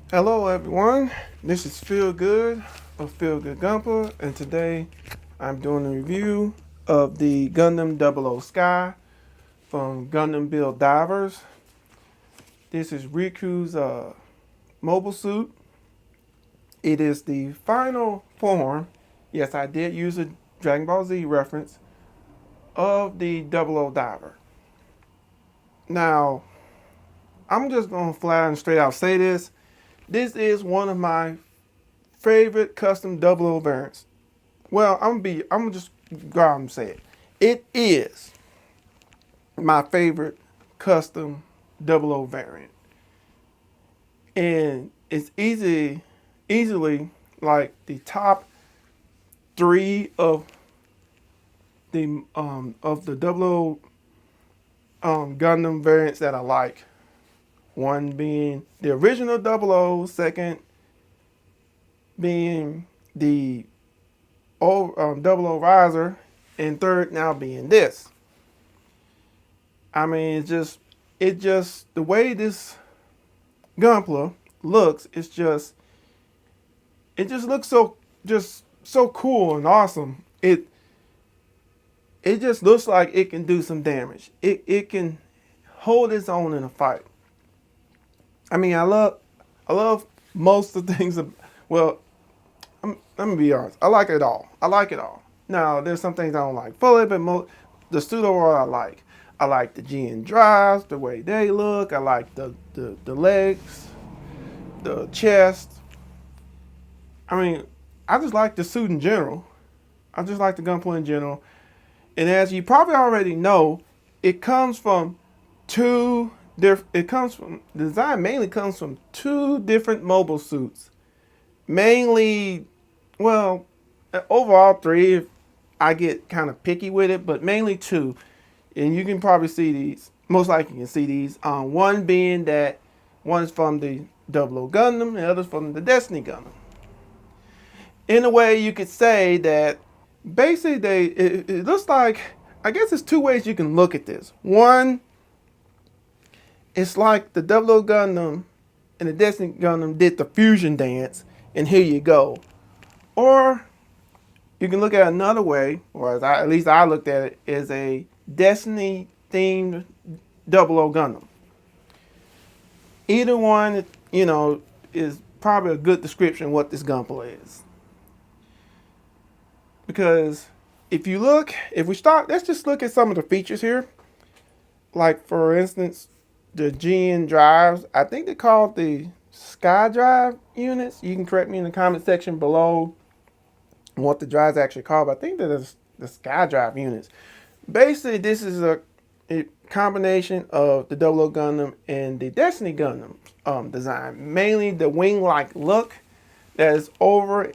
Hello everyone, this is FeelGood of FeelGood Gunpla, and today I'm doing a review of the Gundam 00 Sky from Gundam Build Divers. This is Riku's mobile suit. It is the final form, yes I did use a Dragon Ball Z reference, of the 00 Diver. Now, I'm just going to flat and straight out say this. This is one of my favorite custom 00 variants. Well, I'm gonna just go out and say it. It is my favorite custom 00 variant. And it's easily like the top three of the 00 Gundam variants that I like. One being the original 00, second being the old 00 Riser, and third now being this. I mean, it just the way this Gunpla looks, it just looks so cool and awesome. It just looks like it can do some damage. It can hold its own in a fight. I mean, I love most of the things. Well, I'm gonna be honest. I like it all. I like it all. Now, there's some things I don't like fully, but the pseudo world I like. I like the GN drives, the way they look. I like the legs, the chest. I mean, I just like the suit in general. I just like the Gunpla in general. And as you probably already know, it comes from two different. It comes from the design mainly comes from two different mobile suits. Mainly, well, overall three. If I get kind of picky with it, but mainly two. And you can probably see these. Most likely, you can see these. One being that one's from the 00 Gundam, and the other's from the Destiny Gundam. In a way, you could say that basically it looks like, I guess there's two ways you can look at this. One, it's like the 00 Gundam and the Destiny Gundam did the fusion dance, and here you go. Or you can look at it another way, or at least I looked at it, as a Destiny themed 00 Gundam. Either one, is probably a good description of what this Gunpla is. Because if we start, let's just look at some of the features here. Like, for instance, the GN drives, I think they're called the Sky Drive units. You can correct me in the comment section below what the drives actually called, but I think that is the Sky Drive units. Basically, this is a combination of the 00 Gundam and the Destiny Gundam design. Mainly the wing-like look that is over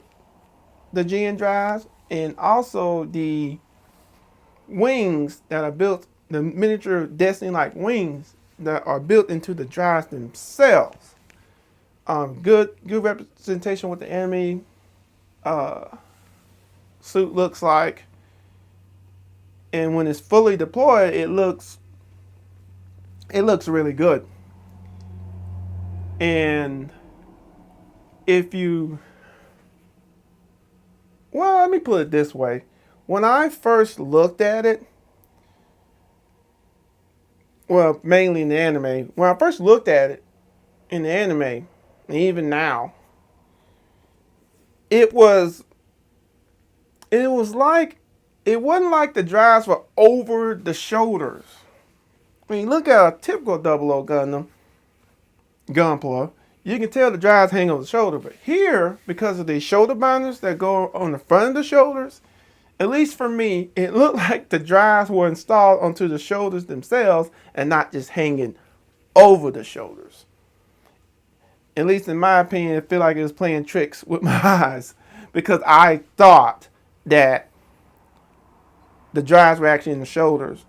the GN drives, and also the wings that are built, the miniature Destiny-like wings that are built into the drives themselves. Good representation what the enemy suit looks like, and when it's fully deployed, it looks really good. And if you, well, let me put it this way: when I first looked at it, well, mainly in the anime, when I first looked at it in the anime, and even now, it was like, it wasn't like the drives were over the shoulders. When you look at a typical 00 Gundam Gunpla, you can tell the drives hang on the shoulder. But here, because of the shoulder binders that go on the front of the shoulders, at least for me, it looked like the drives were installed onto the shoulders themselves and not just hanging over the shoulders. At least in my opinion, it felt like it was playing tricks with my eyes, because I thought that the drives were actually in the shoulders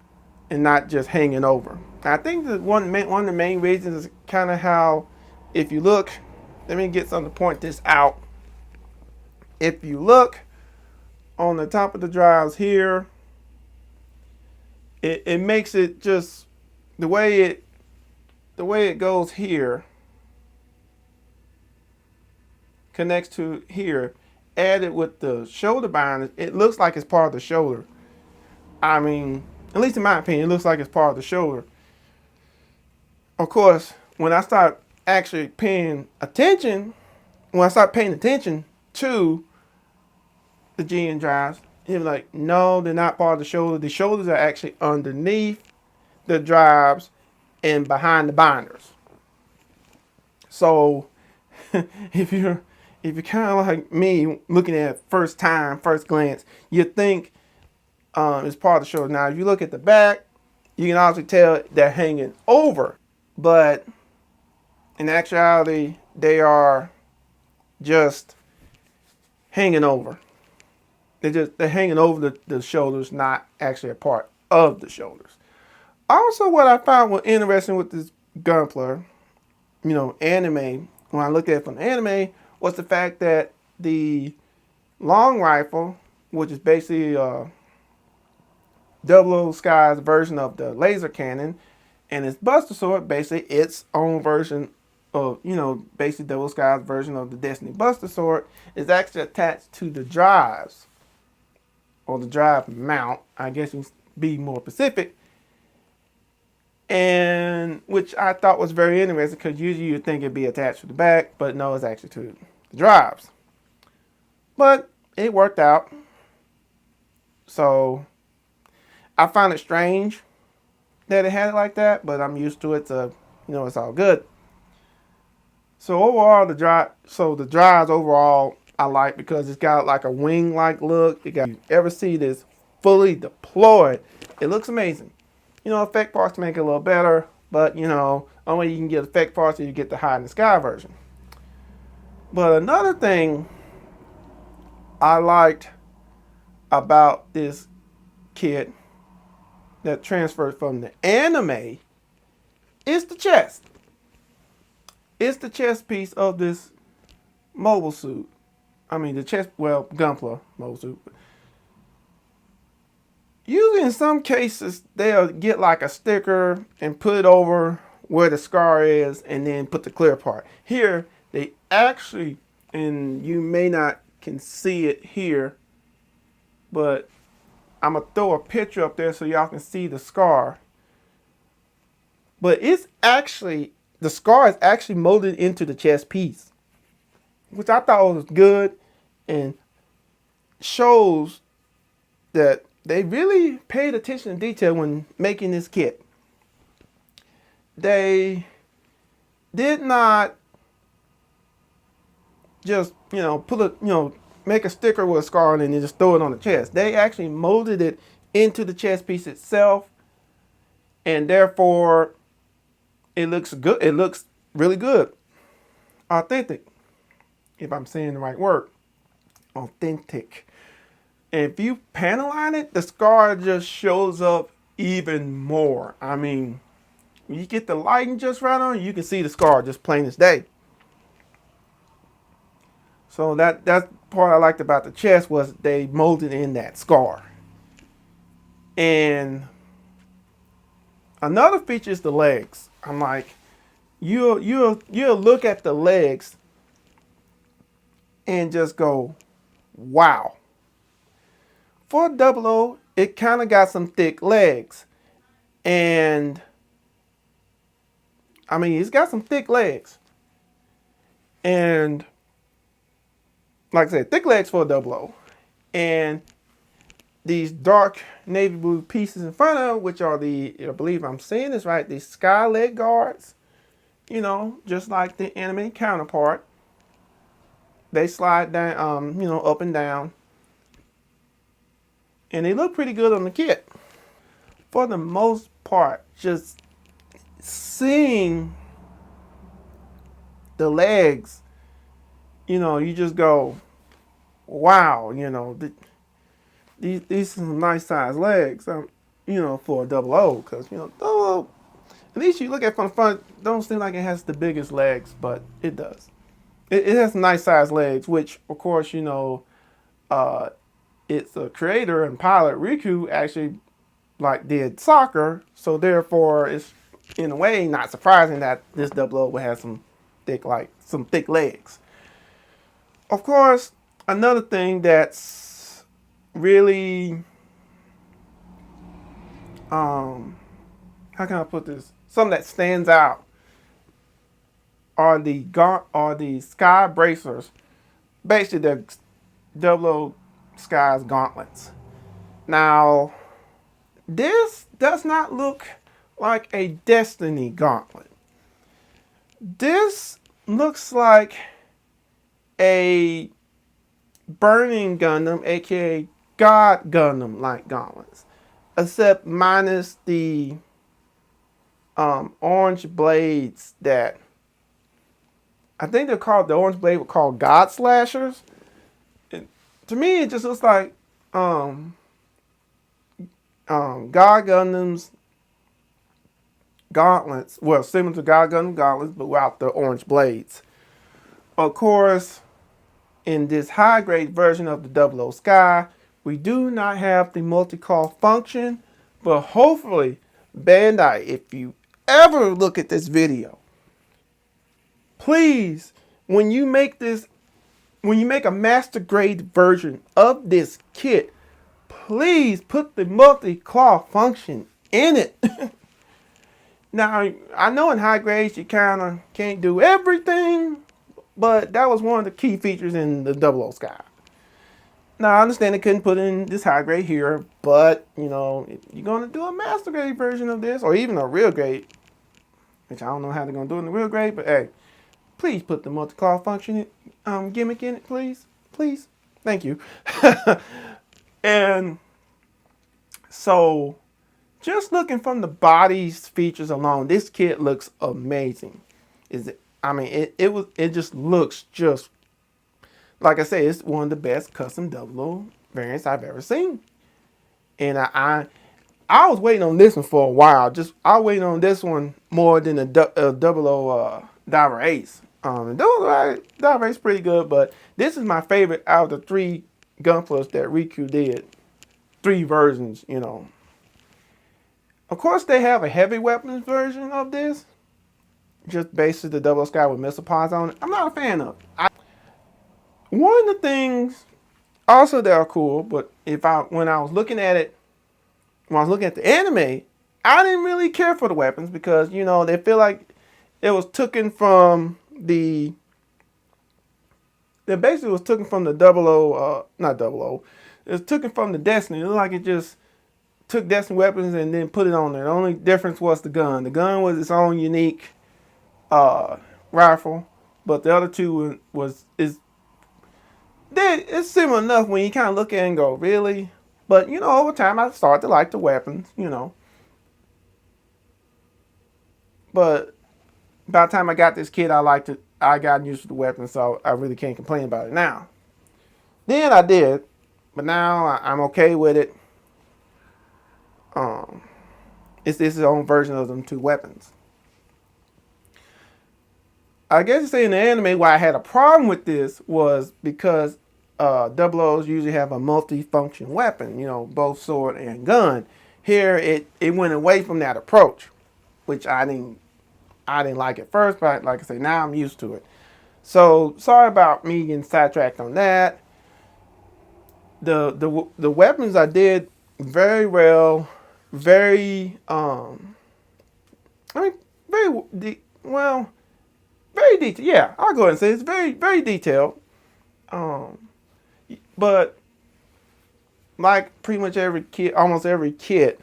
and not just hanging over. I think that one of the main reasons is kind of how, if you look, let me get something to point this out. If you look on the top of the drives here, it makes it just the way it goes here. connects to here, added with the shoulder binders, it looks like it's part of the shoulder. I mean, at least in my opinion, it looks like it's part of the shoulder. Of course, when I start actually paying attention, when I start paying attention to the GN drives, he was like, no, they're not part of the shoulder. The shoulders are actually underneath the drives and behind the binders. So if you're kind of like me, looking at first glance, you think it's part of the shoulder. Now, if you look at the back, you can also tell they're hanging over, but in actuality, they are just hanging over. They're hanging over the shoulders, not actually a part of the shoulders. Also, what I found was interesting with this Gunpla, anime, when I looked at it from the anime, was the fact that the long rifle, which is basically Double Sky's version of the laser cannon, and its Buster Sword, basically its own version of, basically Double Sky's version of the Destiny Buster Sword, is actually attached to the drives, or the drive mount, I guess you can be more specific, and which I thought was very interesting, because usually you'd think it'd be attached to the back, but no, it's actually to the drives. But it worked out. So I found it strange that it had it like that, but I'm used to it, so it's all good. So overall, the drives overall I like, because it's got like a wing-like look. You ever see this fully deployed? It looks amazing. Effect parts to make it a little better, but only way you can get effect parts is you get the High in the Sky version. But another thing I liked about this kit that transferred from the anime is the chest. It's the chest piece of this mobile suit. I mean, the chest, Gunpla mobile suit. Usually in some cases, they'll get like a sticker and put it over where the scar is and then put the clear part. Here, they actually, and you may not can see it here, but I'm going to throw a picture up there so y'all can see the scar. But it's actually, the scar is actually molded into the chest piece, which I thought was good and shows that they really paid attention to detail when making this kit. They did not just, make a sticker with a scar on it and just throw it on the chest. They actually molded it into the chest piece itself, and therefore it looks good. It looks really good. Authentic, if I'm saying the right word. Authentic. And if you panel-line it, the scar just shows up even more. I mean, when you get the lighting just right on, you can see the scar just plain as day. So that's part I liked about the chest, was they molded in that scar. And another feature is the legs. I'm like, you'll look at the legs and just go, wow. For 00, it kind of got some thick legs. And I mean, it's got some thick legs. And like I said, thick legs for 00. And these dark navy blue pieces in front of, which are I believe I'm saying this right, these sky leg guards, just like the anime counterpart. They slide down, up and down. And they look pretty good on the kit. For the most part, just seeing the legs, you just go, wow, these are some nice size legs, for a 00, because, 00, at least you look at it from the front, don't seem like it has the biggest legs, but it does. It has some nice size legs, which, of course, its creator and pilot Riku actually did soccer, so therefore it's in a way not surprising that this 00 would have some thick legs. Of course, another thing that's really, how can I put this? Something that stands out are the Sky bracers. Basically, the Double O Sky's gauntlets. Now, this does not look like a Destiny gauntlet. This looks like a Burning Gundam, aka God Gundam like gauntlets, except minus the orange blades that I think they're called. The orange blade were called God Slashers. To me, it just looks like God Gundam's gauntlets. Well, similar to God Gundam gauntlets, but without the orange blades. Of course, in this high grade version of the Double O Sky, we do not have the multi-call function, but hopefully, Bandai, if you ever look at this video, please, when you make a master grade version of this kit, please put the multi-claw function in it. Now, I know in high grades you kind of can't do everything, but that was one of the key features in the Double O Sky. Now, I understand they couldn't put in this high grade here, but, you know, if you're going to do a master grade version of this, or even a real grade, which I don't know how they're going to do in the real grade, but hey, please put the multi-claw function gimmick in it, please. Please. Thank you. And so, just looking from the body's features alone, this kit looks amazing. It just looks just, like I say, it's one of the best custom Double O variants I've ever seen. And I was waiting on this one for a while. I was waiting on this one more than the Double O Diver Ace. Diver Ace pretty good, but this is my favorite out of the 3 Gunplas that Riku did. 3 versions, you know. Of course, they have a heavy weapons version of this. Just basically the Double O Sky with missile pods on it. I'm not a fan of it. One of the things also that are cool, but when I was looking at it, when I was looking at the anime, I didn't really care for the weapons because, you know, they feel like it was taken from the, it basically was taken from the Double O, not Double O, it was taken from the Destiny. It looked like it just took Destiny weapons and then put it on there. The only difference was the gun. The gun was its own unique rifle, but the other two it's similar enough when you kind of look at it and go, really? But, you know, over time, I started to like the weapons, you know. But by the time I got this kit, I got used to the weapons, so I really can't complain about it now. Then I did, but now I'm okay with it. It's its own version of them 2 weapons. I guess you say in the anime why I had a problem with this was because Double O's usually have a multi-function weapon, you know, both sword and gun. Here it went away from that approach, which I didn't like at first, but like I say, now I'm used to it. So sorry about me getting sidetracked on that. The weapons I did very well, very very detailed. Yeah, I'll go ahead and say it's very, very detailed. But like pretty much almost every kit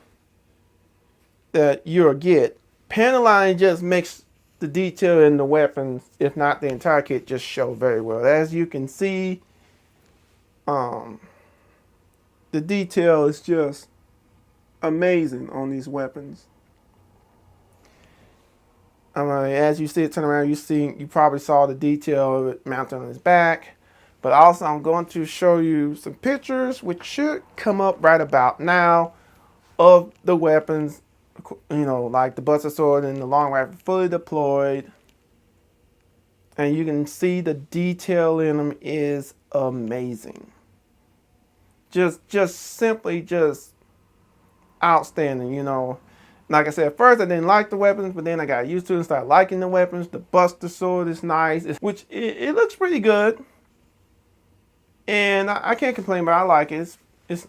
that you'll get, panel line just makes the detail in the weapons, if not the entire kit, just show very well. As you can see, the detail is just amazing on these weapons. As you see it turn around, you probably saw the detail of it mounted on his back. But also, I'm going to show you some pictures, which should come up right about now, of the weapons, you know, like the Buster Sword and the Long Rifle fully deployed. And you can see the detail in them is amazing. Just simply outstanding, you know. Like I said, at first I didn't like the weapons, but then I got used to it and started liking the weapons. The Buster Sword is nice, which it looks pretty good. and I can't complain, but I like it. It's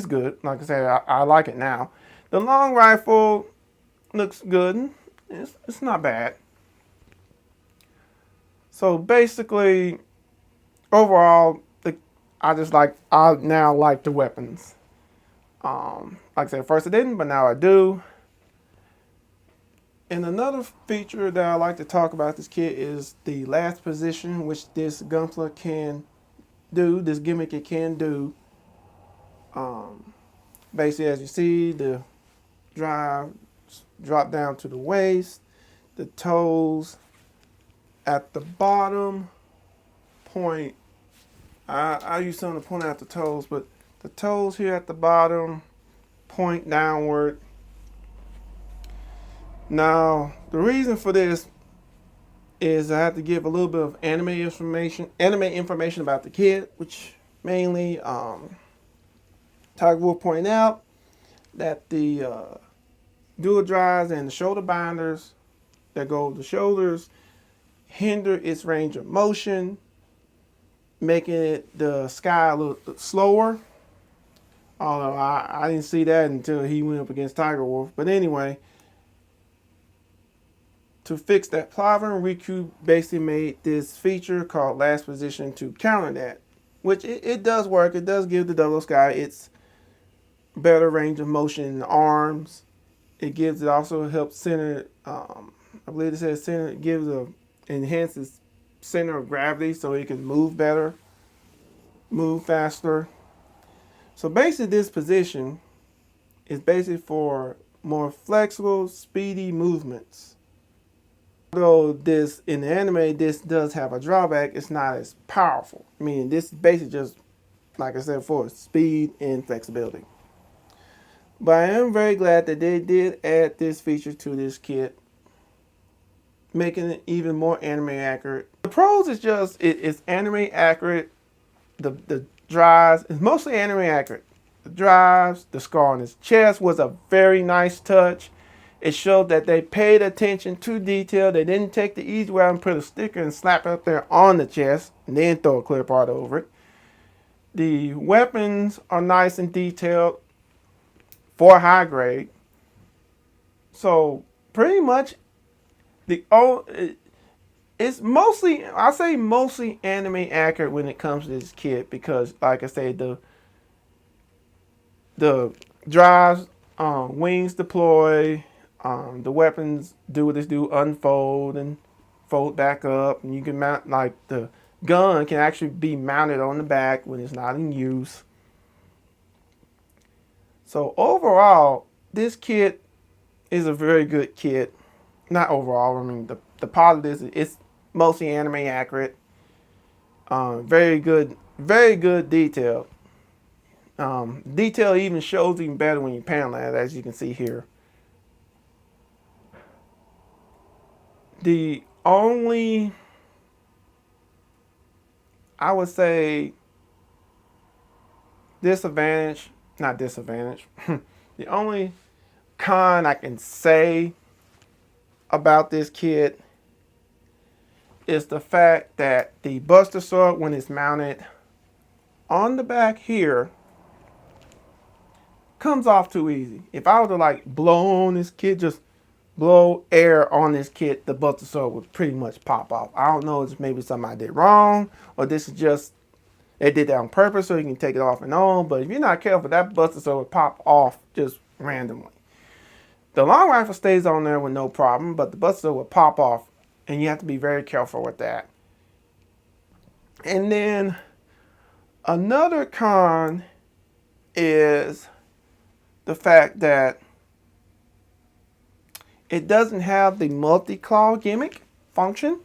good. Like I said, I like it now. The long rifle looks good. It's not bad. So basically, overall, I now like the weapons. Like I said, first I didn't, but now I do. And another feature that I like to talk about this kit is the last position, which this Gunpla can do. This gimmick it can do. Basically, as you see, the drive drop down to the waist, the toes at the bottom point. I use something to point out the toes, but the toes here at the bottom point downward. Now, the reason for this is I have to give a little bit of anime information about the kit, which mainly Tiger Wolf pointed out that the dual drives and the shoulder binders that go over the shoulders hinder its range of motion, making it the Sky a little slower. Although I didn't see that until he went up against Tiger Wolf. But anyway, to fix that problem, Riku basically made this feature called Last Position to counter that. Which it does work. It does give the Double Sky its better range of motion in the arms. It also helps center, I believe it says center, it enhances center of gravity so it can move better, move faster. So basically this position is basically for more flexible, speedy movements. Although this, in the anime, this does have a drawback, it's not as powerful. I mean, this is basically just, like I said before, speed and flexibility. But I am very glad that they did add this feature to this kit, making it even more anime accurate. The pros is just, it's anime accurate. The drives, it's mostly anime accurate. The drives, the scar on his chest was a very nice touch. It showed that they paid attention to detail. They didn't take the easy way and put a sticker and slap it up there on the chest and then throw a clear part over it. The weapons are nice and detailed for high grade. So pretty much it's mostly, I say mostly anime accurate when it comes to this kit because, like I said, the drives, wings deploy, the weapons do what they do, unfold and fold back up, and you can mount, like the gun can actually be mounted on the back when it's not in use. So overall, this kit is a very good kit. Not overall, I mean the positive is it's mostly anime accurate. Very good detail. Detail even shows even better when you panel it, as you can see here. The only, I would say, disadvantage, not disadvantage, the only con I can say about this kit is the fact that the Buster Sword, when it's mounted on the back here, comes off too easy. If I were to like blow on this kit, just blow air on this kit, the Buster Sword would pretty much pop off. I don't know if it's maybe something I did wrong, or this is just, they did that on purpose so you can take it off and on, but if you're not careful, that Buster Sword would pop off just randomly. The long rifle stays on there with no problem, but the Buster Sword would pop off, and you have to be very careful with that. And then another con is the fact that it doesn't have the multi-claw gimmick function.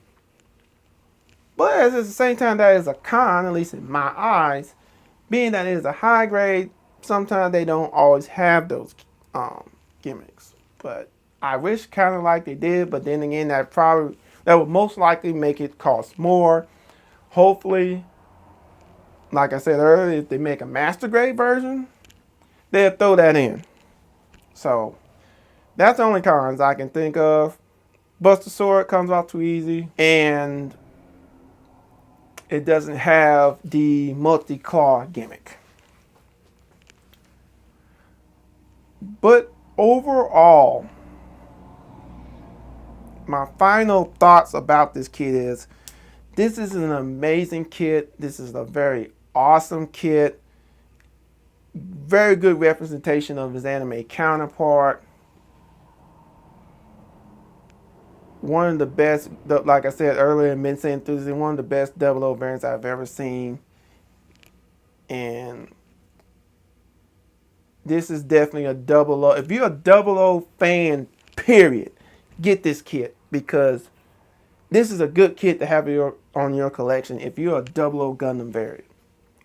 But at the same time, that is a con, at least in my eyes. Being that it is a high grade, sometimes they don't always have those gimmicks. But I wish kind of like they did, but then again, that would most likely make it cost more. Hopefully, like I said earlier, if they make a master grade version, they'll throw that in. So that's the only cons I can think of. Buster Sword comes off too easy, and it doesn't have the multi-claw gimmick. But overall, my final thoughts about this kit is, this is an amazing kit. This is a very awesome kit. Very good representation of his anime counterpart. One of the best, like I said earlier in Mensei Enthusiast, one of the best 00 variants I've ever seen. And this is definitely a 00. If you're a 00 fan, period, get this kit, because this is a good kit to have on your collection if you're a 00 Gundam variant.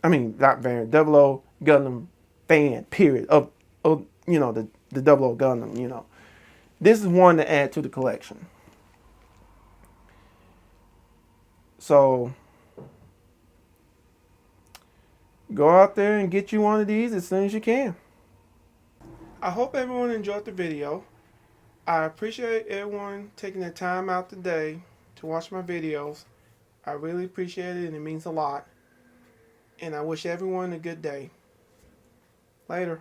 I mean, not variant, 00 Gundam fan, period. Of you know, the 00 Gundam, you know. This is one to add to the collection. So go out there and get you one of these as soon as you can. I hope everyone enjoyed the video. I appreciate everyone taking their time out today to watch my videos. I really appreciate it, and it means a lot. And I wish everyone a good day. Later.